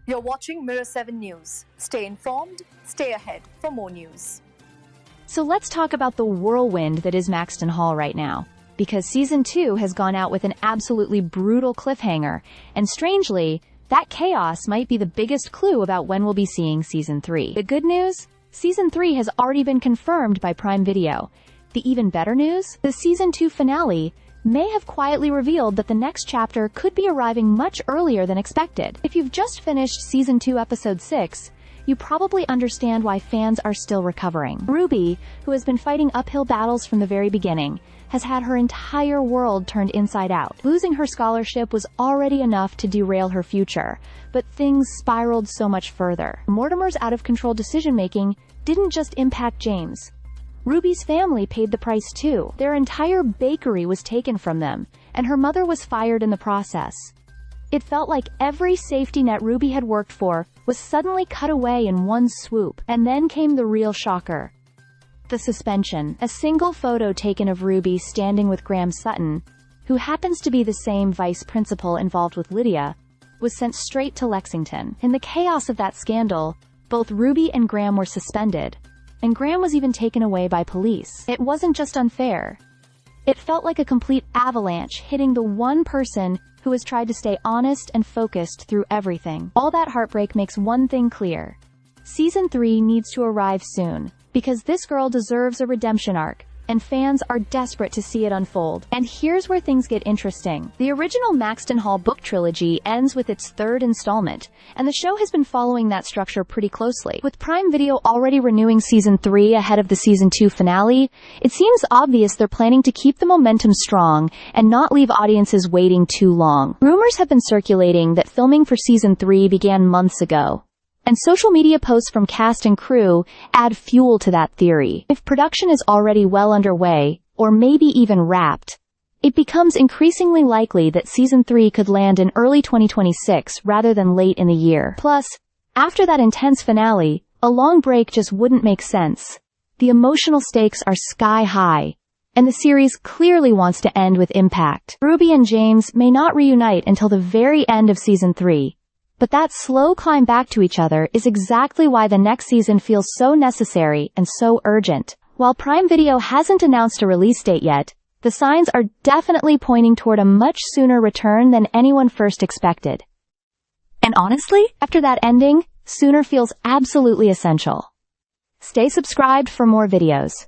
You're watching Mirror 7 News. Stay informed, stay ahead for more news. So let's talk about the whirlwind that is Maxton Hall right now, because Season 2 has gone out with an absolutely brutal cliffhanger, and strangely, that chaos might be the biggest clue about when we'll be seeing Season 3. The good news? Season 3 has already been confirmed by Prime Video. The even better news? The Season 2 finale may have quietly revealed that the next chapter could be arriving much earlier than expected. If you've just finished Season 2 Episode 6, you probably understand why fans are still recovering. Ruby, who has been fighting uphill battles from the very beginning, has had her entire world turned inside out. Losing her scholarship was already enough to derail her future, but things spiraled so much further. Mortimer's out-of-control decision-making didn't just impact James. Ruby's family paid the price too. Their entire bakery was taken from them, and her mother was fired in the process. It felt like every safety net Ruby had worked for was suddenly cut away in one swoop. And then came the real shocker. The suspension. A single photo taken of Ruby standing with Graham Sutton, who happens to be the same vice principal involved with Lydia, was sent straight to Lexington. In the chaos of that scandal, both Ruby and Graham were suspended, and Graham was even taken away by police. It wasn't just unfair. It felt like a complete avalanche hitting the one person who has tried to stay honest and focused through everything. All that heartbreak makes one thing clear. Season 3 needs to arrive soon, because this girl deserves a redemption arc, and fans are desperate to see it unfold. And here's where things get interesting. The original Maxton Hall book trilogy ends with its third installment, and the show has been following that structure pretty closely. With Prime Video already renewing Season 3 ahead of the Season 2 finale, it seems obvious they're planning to keep the momentum strong and not leave audiences waiting too long. Rumors have been circulating that filming for Season 3 began months ago, and social media posts from cast and crew add fuel to that theory. If production is already well underway, or maybe even wrapped, it becomes increasingly likely that Season 3 could land in early 2026 rather than late in the year. Plus, after that intense finale, a long break just wouldn't make sense. The emotional stakes are sky high, and the series clearly wants to end with impact. Ruby and James may not reunite until the very end of Season 3, but that slow climb back to each other is exactly why the next season feels so necessary and so urgent. While Prime Video hasn't announced a release date yet, the signs are definitely pointing toward a much sooner return than anyone first expected. And honestly, after that ending, sooner feels absolutely essential. Stay subscribed for more videos.